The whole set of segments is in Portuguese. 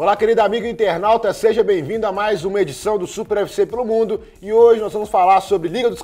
Olá, querido amigo internauta, seja bem-vindo a mais uma edição do Super FC pelo Mundo. E hoje nós vamos falar sobre Liga dos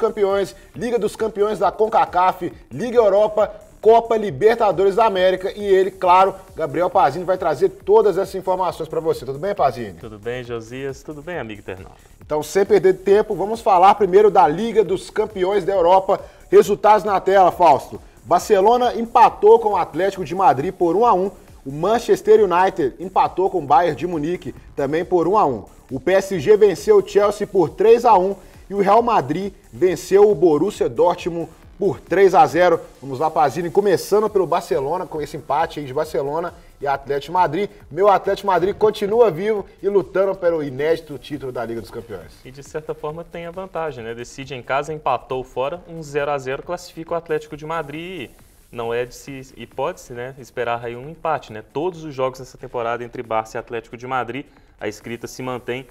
Campeões da CONCACAF, Liga Europa, Copa Libertadores da América. E ele, claro, Gabriel Pazini, vai trazer todas essas informações para você. Tudo bem, Pazini? Tudo bem, Josias? Tudo bem, amigo internauta? Então, sem perder tempo, vamos falar primeiro da Liga dos Campeões da Europa. Resultados na tela, Fausto. Barcelona empatou com o Atlético de Madrid por 1-1. O Manchester United empatou com o Bayern de Munique também por 1-1. O PSG venceu o Chelsea por 3-1 e o Real Madrid venceu o Borussia Dortmund por 3-0. Vamos lá, Pazini, começando pelo Barcelona, com esse empate aí de Barcelona e Atlético de Madrid. Meu Atlético de Madrid continua vivo e lutando pelo inédito título da Liga dos Campeões. E de certa forma tem a vantagem, né? Decide em casa, empatou fora, 0-0 classifica o Atlético de Madrid. Não é de hipótese, né, esperar aí um empate, né? Todos os jogos nessa temporada entre Barça e Atlético de Madrid, a escrita se mantém,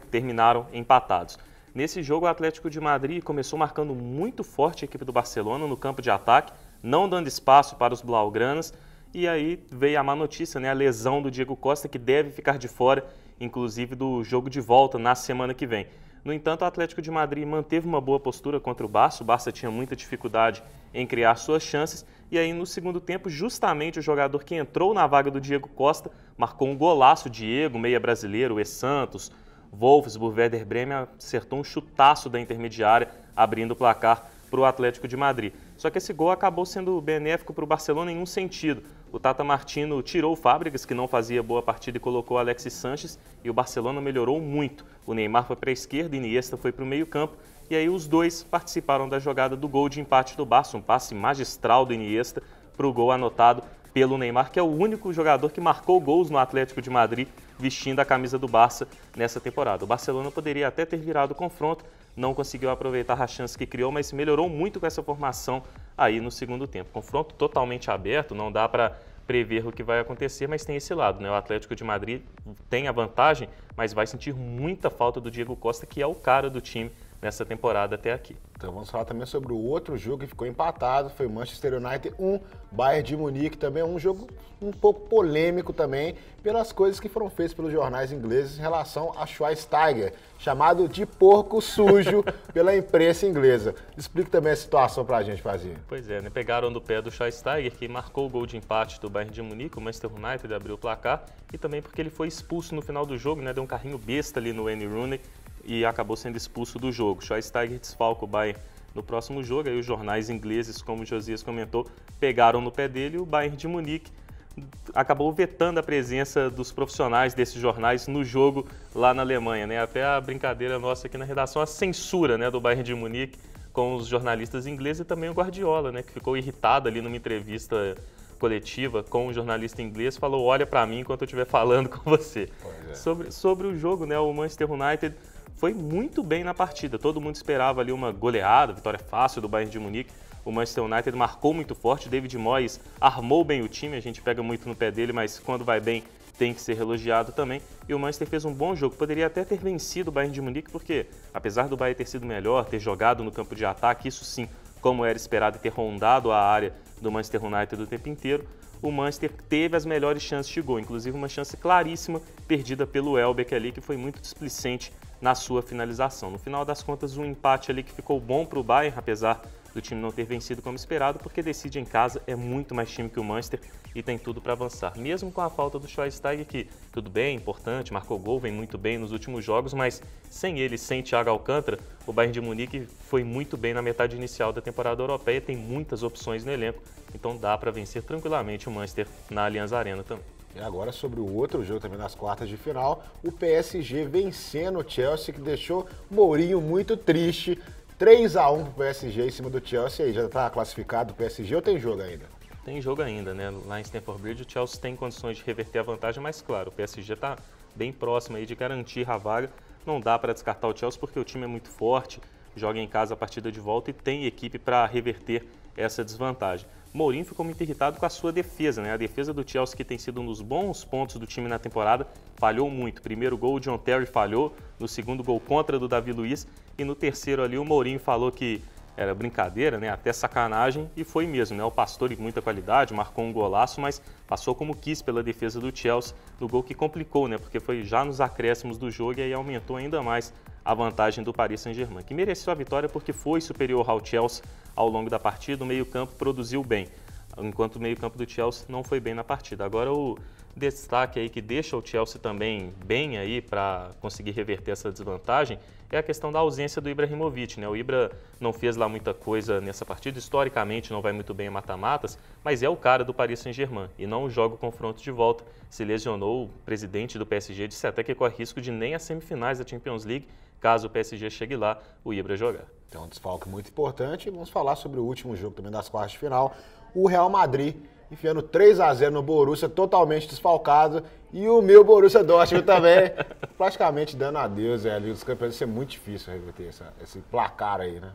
terminaram empatados. Nesse jogo, o Atlético de Madrid começou marcando muito forte a equipe do Barcelona no campo de ataque, não dando espaço para os blaugranas, e aí veio a má notícia, né, a lesão do Diego Costa, que deve ficar de fora, inclusive do jogo de volta na semana que vem. No entanto, o Atlético de Madrid manteve uma boa postura contra o Barça tinha muita dificuldade em criar suas chances, e aí no segundo tempo, justamente o jogador que entrou na vaga do Diego Costa, marcou um golaço. Diego, meia brasileiro, o Santos, Wolfsburg, Werder Bremen, acertou um chutaço da intermediária, abrindo o placar para o Atlético de Madrid. Só que esse gol acabou sendo benéfico para o Barcelona em um sentido. O Tata Martino tirou o Fábregas, que não fazia boa partida, e colocou Alexis Sánchez, e o Barcelona melhorou muito. O Neymar foi para a esquerda, Iniesta foi para o meio-campo, e aí os dois participaram da jogada do gol de empate do Barça, um passe magistral do Iniesta para o gol anotado pelo Neymar, que é o único jogador que marcou gols no Atlético de Madrid vestindo a camisa do Barça nessa temporada. O Barcelona poderia até ter virado o confronto, não conseguiu aproveitar a chance que criou, mas melhorou muito com essa formação aí no segundo tempo. Confronto totalmente aberto, não dá para prever o que vai acontecer, mas tem esse lado, né? O Atlético de Madrid tem a vantagem, mas vai sentir muita falta do Diego Costa, que é o cara do time nessa temporada até aqui. Então vamos falar também sobre o outro jogo que ficou empatado, foi o Manchester United 1, Bayern de Munique, também um jogo um pouco polêmico também, pelas coisas que foram feitas pelos jornais ingleses em relação a Schweinsteiger, chamado de porco sujo pela imprensa inglesa. Explique também a situação pra gente, Pazinho. Pois é, né? Pegaram do pé do Schweinsteiger, que marcou o gol de empate do Bayern de Munique, o Manchester United abriu o placar, e também porque ele foi expulso no final do jogo, né? Deu um carrinho besta ali no Wayne Rooney, e acabou sendo expulso do jogo. Schweinsteiger desfalca o Bayern no próximo jogo, aí os jornais ingleses, como o Josias comentou, pegaram no pé dele, e o Bayern de Munique acabou vetando a presença dos profissionais desses jornais no jogo lá na Alemanha, né? Até a brincadeira nossa aqui na redação, a censura, né, do Bayern de Munique com os jornalistas ingleses, e também o Guardiola, né, que ficou irritado ali numa entrevista coletiva com um jornalista inglês, falou: olha para mim enquanto eu estiver falando com você. Sobre o jogo, né, o Manchester United foi muito bem na partida. Todo mundo esperava ali uma goleada, vitória fácil do Bayern de Munique. O Manchester United marcou muito forte, David Moyes armou bem o time, a gente pega muito no pé dele, mas quando vai bem tem que ser elogiado também. E o Manchester fez um bom jogo, poderia até ter vencido o Bayern de Munique, porque apesar do Bayern ter sido melhor, ter jogado no campo de ataque, isso sim, como era esperado, ter rondado a área do Manchester United o tempo inteiro, o Manchester teve as melhores chances de gol, inclusive uma chance claríssima perdida pelo Welbeck ali, que foi muito displicente na sua finalização. No final das contas, um empate ali que ficou bom para o Bayern, apesar do time não ter vencido como esperado, porque decide em casa, é muito mais time que o Manchester e tem tudo para avançar. Mesmo com a falta do Schweinsteiger, que tudo bem, importante, marcou gol, vem muito bem nos últimos jogos, mas sem ele, sem Thiago Alcântara, o Bayern de Munique foi muito bem na metade inicial da temporada europeia, tem muitas opções no elenco, então dá para vencer tranquilamente o Manchester na Allianz Arena também. E agora sobre o outro jogo também nas quartas de final, o PSG vencendo o Chelsea, que deixou Mourinho muito triste. 3-1 pro PSG em cima do Chelsea. Aí já está classificado o PSG ou tem jogo ainda? Tem jogo ainda, né? Lá em Stamford Bridge o Chelsea tem condições de reverter a vantagem, mas claro, o PSG está bem próximo aí de garantir a vaga. Não dá para descartar o Chelsea porque o time é muito forte, joga em casa a partida de volta e tem equipe para reverter essa desvantagem. Mourinho ficou muito irritado com a sua defesa, né? A defesa do Chelsea, que tem sido um dos bons pontos do time na temporada, falhou muito. Primeiro gol, o John Terry falhou, no segundo gol contra do Davi Luiz, e no terceiro ali o Mourinho falou que era brincadeira, né? Até sacanagem, e foi mesmo, né? O Pastore, com muita qualidade, marcou um golaço, mas passou como quis pela defesa do Chelsea, no gol que complicou, né? Porque foi já nos acréscimos do jogo e aí aumentou ainda mais a vantagem do Paris Saint-Germain, que mereceu a vitória porque foi superior ao Chelsea ao longo da partida, o meio-campo produziu bem, enquanto o meio-campo do Chelsea não foi bem na partida. Agora o destaque aí que deixa o Chelsea também bem aí para conseguir reverter essa desvantagem é a questão da ausência do Ibrahimovic, né? O Ibra não fez lá muita coisa nessa partida, historicamente não vai muito bem em mata-matas, mas é o cara do Paris Saint-Germain e não joga o confronto de volta. Se lesionou, o presidente do PSG disse até que corre risco de nem as semifinais da Champions League, caso o PSG chegue lá, o Ibra jogar. Então, um desfalque muito importante. Vamos falar sobre o último jogo também das quartas de final. O Real Madrid enfiando 3-0 no Borussia, totalmente desfalcado. E o meu Borussia Dortmund também, praticamente dando adeus. Ali os campeões vai ser muito difícil reverter esse placar aí, né?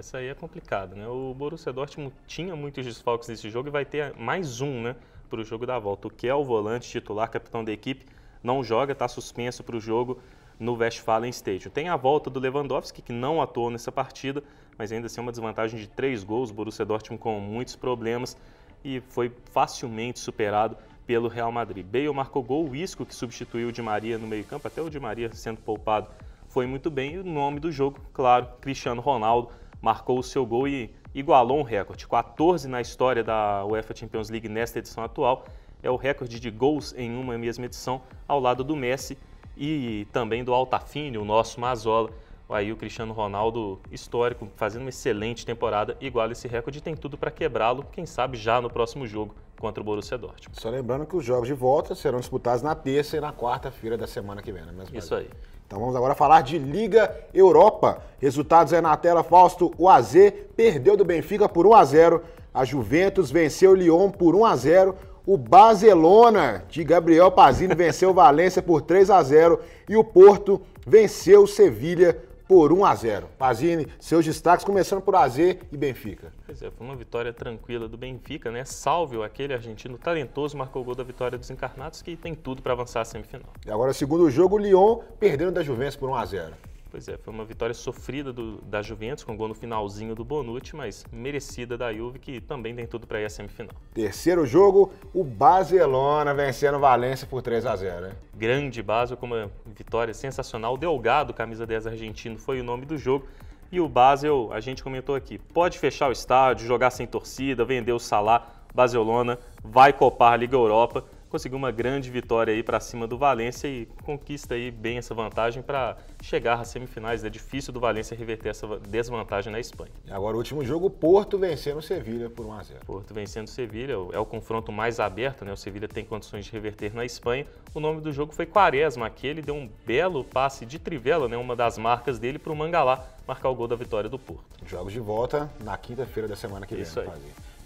Isso aí é complicado, né? O Borussia Dortmund tinha muitos desfalques nesse jogo e vai ter mais um, né? Para o jogo da volta. O que é o volante titular, capitão da equipe, não joga, está suspenso para o jogo no Westfalen Stadium. Tem a volta do Lewandowski, que não atuou nessa partida, mas ainda assim uma desvantagem de 3 gols. O Borussia Dortmund com muitos problemas e foi facilmente superado pelo Real Madrid. Bale marcou gol, o Isco, que substituiu o Di Maria no meio-campo, até o Di Maria sendo poupado, foi muito bem. E o nome do jogo, claro, Cristiano Ronaldo, marcou o seu gol e igualou um recorde. 14 na história da UEFA Champions League nesta edição atual. É o recorde de gols em uma mesma edição, ao lado do Messi e também do Altafine, o nosso Mazzola. Aí o Cristiano Ronaldo, histórico, fazendo uma excelente temporada, iguala esse recorde e tem tudo para quebrá-lo, quem sabe já no próximo jogo contra o Borussia Dortmund. Só lembrando que os jogos de volta serão disputados na terça e na quarta-feira da semana que vem, não é mesmo? Isso aí. Então vamos agora falar de Liga Europa. Resultados aí na tela, Fausto. O AZ perdeu do Benfica por 1-0. A Juventus venceu o Lyon por 1-0. O Barcelona de Gabriel Pazini venceu o Valência por 3-0. E o Porto venceu o Sevilha por 1-0. Pazini, seus destaques começando por AZ e Benfica. Pois é, foi uma vitória tranquila do Benfica, né? Salve aquele argentino talentoso, marcou o gol da vitória dos encarnados, que tem tudo para avançar a semifinal. E agora o segundo jogo, o Lyon perdendo da Juventus por 1-0. Pois é, foi uma vitória sofrida da Juventus, com gol no finalzinho do Bonucci, mas merecida da Juve, que também tem tudo para ir à semifinal. Terceiro jogo, o Barcelona vencendo o Valência por 3-0, né? Grande Basel, com uma vitória sensacional. Delgado, camisa 10 argentino, foi o nome do jogo. E o Basel, a gente comentou aqui, pode fechar o estádio, jogar sem torcida, vender o Salah. Barcelona vai copar a Liga Europa. Conseguiu uma grande vitória aí para cima do Valência e conquista aí bem essa vantagem para chegar às semifinais. É difícil do Valência reverter essa desvantagem na Espanha. E agora o último jogo, o Porto vencendo o Sevilha por 1-0. Porto vencendo o Sevilha, é o confronto mais aberto, né? O Sevilha tem condições de reverter na Espanha. O nome do jogo foi Quaresma, que ele deu um belo passe de trivela, né? Uma das marcas dele para o Mangalá marcar o gol da vitória do Porto. Jogos de volta na quinta-feira da semana que vem. Isso aí.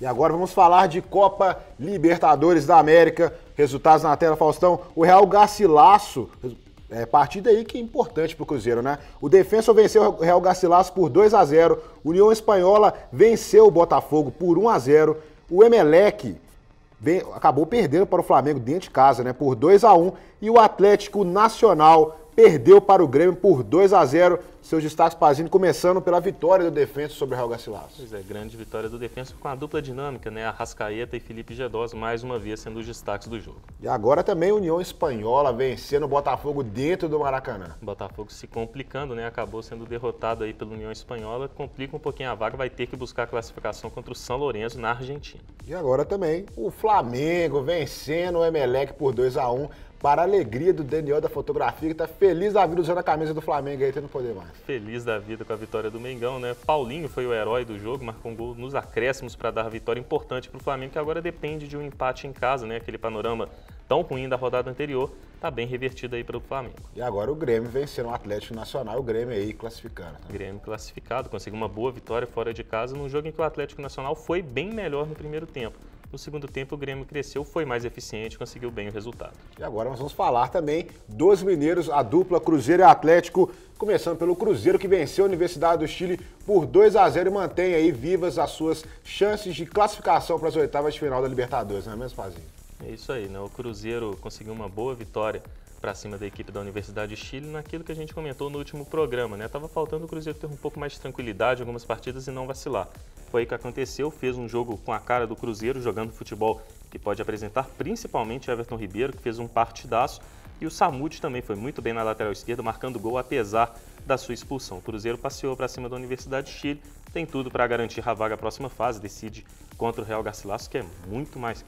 E agora vamos falar de Copa Libertadores da América. Resultados na tela, Faustão. O Real Garcilasso, partida aí que é importante para o Cruzeiro, né? O Defensor venceu o Real Garcilasso por 2-0. O União Espanhola venceu o Botafogo por 1-0. O Emelec acabou perdendo para o Flamengo dentro de casa, né? Por 2-1. E o Atlético Nacional perdeu para o Grêmio por 2-0. Seus destaques, Pazini, começando pela vitória do Defensor sobre o Real Garcilasso. Pois é, grande vitória do Defensor com a dupla dinâmica, né? Arrascaeta e Felipe Gedós, mais uma vez sendo os destaques do jogo. E agora também a União Espanhola vencendo o Botafogo dentro do Maracanã. O Botafogo se complicando, né? Acabou sendo derrotado aí pela União Espanhola, complica um pouquinho a vaga, vai ter que buscar a classificação contra o São Lourenço na Argentina. E agora também o Flamengo vencendo o Emelec por 2-1. Para a alegria do Daniel da fotografia, que está feliz da vida usando a camisa do Flamengo aí, tendo poder mais. Feliz da vida com a vitória do Mengão, né? Paulinho foi o herói do jogo, marcou um gol nos acréscimos para dar vitória importante para o Flamengo, que agora depende de um empate em casa, né? Aquele panorama tão ruim da rodada anterior, está bem revertido aí para o Flamengo. E agora o Grêmio vencendo o Atlético Nacional, o Grêmio aí classificando. Tá? Grêmio classificado, conseguiu uma boa vitória fora de casa, num jogo em que o Atlético Nacional foi bem melhor no primeiro tempo. No segundo tempo, o Grêmio cresceu, foi mais eficiente, conseguiu bem o resultado. E agora nós vamos falar também dos mineiros, a dupla Cruzeiro e Atlético, começando pelo Cruzeiro, que venceu a Universidade do Chile por 2-0 e mantém aí vivas as suas chances de classificação para as oitavas de final da Libertadores, não é mesmo, Pazinho? É isso aí, né? O Cruzeiro conseguiu uma boa vitória para cima da equipe da Universidade de Chile, naquilo que a gente comentou no último programa, né? Tava faltando o Cruzeiro ter um pouco mais de tranquilidade em algumas partidas e não vacilar. Foi aí que aconteceu, fez um jogo com a cara do Cruzeiro, jogando futebol que pode apresentar, principalmente Everton Ribeiro, que fez um partidaço, e o Samud também foi muito bem na lateral esquerda, marcando gol apesar da sua expulsão. O Cruzeiro passeou para cima da Universidade de Chile, tem tudo para garantir a vaga à próxima fase, decide contra o Real Garcilaso, que é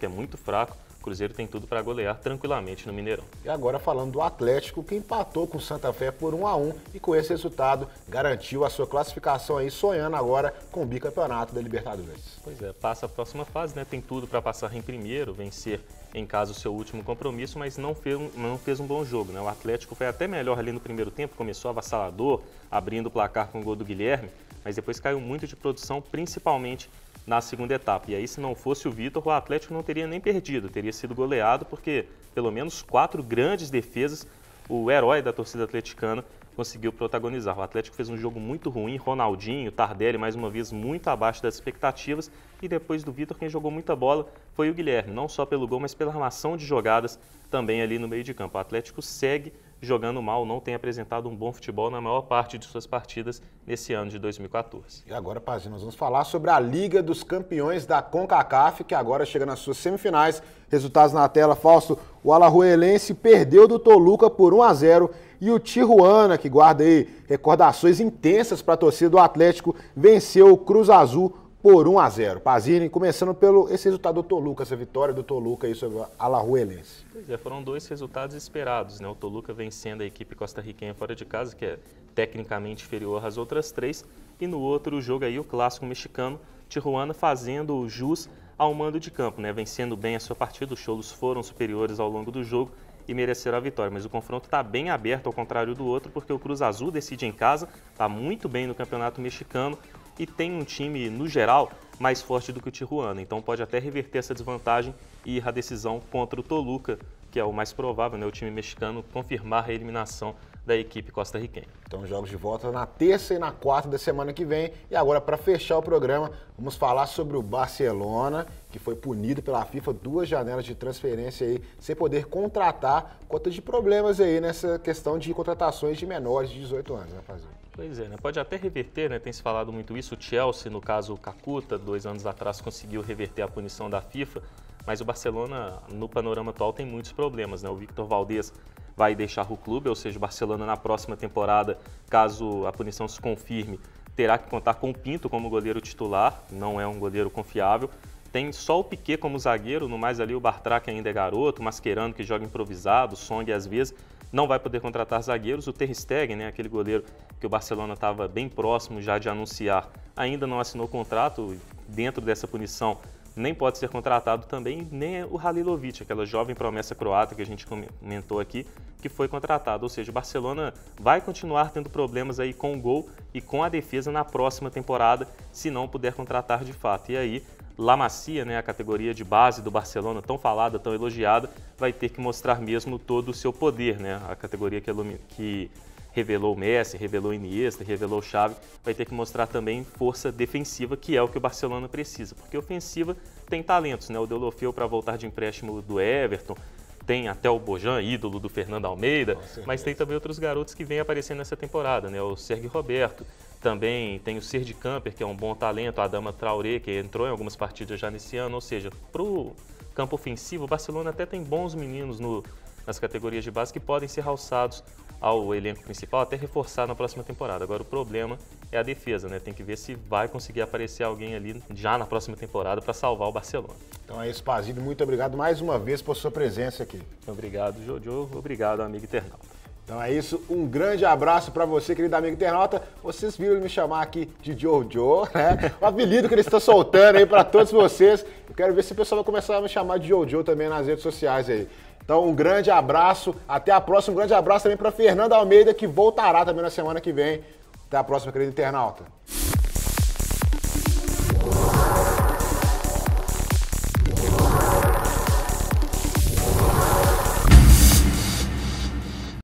muito fraco. O Cruzeiro tem tudo para golear tranquilamente no Mineirão. E agora falando do Atlético, que empatou com o Santa Fé por 1-1 e com esse resultado garantiu a sua classificação aí, sonhando agora com o bicampeonato da Libertadores. Pois é, passa a próxima fase, né? Tem tudo para passar em primeiro, vencer em casa o seu último compromisso, mas não fez um bom jogo, né? O Atlético foi até melhor ali no primeiro tempo, começou avassalador, abrindo o placar com o gol do Guilherme, mas depois caiu muito de produção, principalmente na segunda etapa. E aí, se não fosse o Vitor, o Atlético não teria nem perdido, teria sido goleado, porque pelo menos 4 grandes defesas o herói da torcida atleticana conseguiu protagonizar. O Atlético fez um jogo muito ruim, Ronaldinho, Tardelli, mais uma vez, muito abaixo das expectativas, e depois do Vitor, quem jogou muita bola foi o Guilherme, não só pelo gol, mas pela armação de jogadas também ali no meio de campo. O Atlético segue jogando mal, não tem apresentado um bom futebol na maior parte de suas partidas nesse ano de 2014. E agora, Pazinho, nós vamos falar sobre a Liga dos Campeões da CONCACAF, que agora chega nas suas semifinais. Resultados na tela, Fausto. O Alajuelense perdeu do Toluca por 1-0 e o Tijuana, que guarda aí recordações intensas para a torcida do Atlético, venceu o Cruz Azul por 1-0. Pazini, começando pelo esse resultado do Toluca, essa vitória do Toluca aí sobre o Alajuelense. Pois é, foram 2 resultados esperados, né? O Toluca vencendo a equipe costarriquenha fora de casa, que é tecnicamente inferior às outras 3, e no outro jogo aí o clássico mexicano, Tijuana fazendo jus ao mando de campo, né? Vencendo bem a sua partida, os cholos foram superiores ao longo do jogo e mereceram a vitória, mas o confronto está bem aberto ao contrário do outro, porque o Cruz Azul decide em casa, está muito bem no campeonato mexicano, e tem um time, no geral, mais forte do que o Tijuana. Então pode até reverter essa desvantagem e ir à decisão contra o Toluca, que é o mais provável, né? O time mexicano confirmar a eliminação da equipe costarriquenha. Então, jogos de volta na terça e na quarta da semana que vem. E agora, para fechar o programa, vamos falar sobre o Barcelona, que foi punido pela FIFA, 2 janelas de transferência aí, sem poder contratar, conta de problemas aí nessa questão de contratações de menores de 18 anos, né, Fazio? Pois é, né? Pode até reverter, né? Tem se falado muito isso. O Chelsea, no caso o Kakuta, 2 anos atrás conseguiu reverter a punição da FIFA, mas o Barcelona, no panorama atual, tem muitos problemas, né? O Víctor Valdés vai deixar o clube, ou seja, o Barcelona na próxima temporada, caso a punição se confirme, terá que contar com o Pinto como goleiro titular, não é um goleiro confiável. Tem só o Piqué como zagueiro, no mais ali o Bartra, que ainda é garoto, o Mascherano, que joga improvisado, o Song às vezes, não vai poder contratar zagueiros. O Ter Stegen, né, aquele goleiro que o Barcelona estava bem próximo já de anunciar, ainda não assinou contrato. Dentro dessa punição nem pode ser contratado também, nem o Halilovic, aquela jovem promessa croata que a gente comentou aqui, que foi contratado. Ou seja, o Barcelona vai continuar tendo problemas aí com o gol e com a defesa na próxima temporada, se não puder contratar de fato. E aí, La Masia, né, a categoria de base do Barcelona, tão falada, tão elogiada, vai ter que mostrar mesmo todo o seu poder, né? A categoria que revelou o Messi, revelou o Iniesta, revelou o Xavi, vai ter que mostrar também força defensiva, que é o que o Barcelona precisa, porque ofensiva tem talentos, né? O Deulofeu para voltar de empréstimo do Everton, tem até o Bojan, ídolo do Fernando Almeida, mas tem também outros garotos que vêm aparecendo nessa temporada, né? O Sergi Roberto, também tem o Sergi Camper, que é um bom talento, a Adama Traoré, que entrou em algumas partidas já nesse ano, ou seja, para o campo ofensivo, o Barcelona até tem bons meninos nas categorias de base que podem ser alçados ao elenco principal, até reforçar na próxima temporada. Agora o problema é a defesa, né? Tem que ver se vai conseguir aparecer alguém ali já na próxima temporada para salvar o Barcelona. Então é isso, Pazini. Muito obrigado mais uma vez por sua presença aqui. Obrigado, Jojo. Obrigado, amigo internauta. Então é isso, um grande abraço para você, querido amigo internauta. Vocês viram ele me chamar aqui de Jojo, né? O apelido que ele está soltando aí para todos vocês. Eu quero ver se o pessoal vai começar a me chamar de Jojo também nas redes sociais aí. Então um grande abraço, até a próxima. Um grande abraço também para Fernando Almeida, que voltará também na semana que vem. Até a próxima, querido internauta.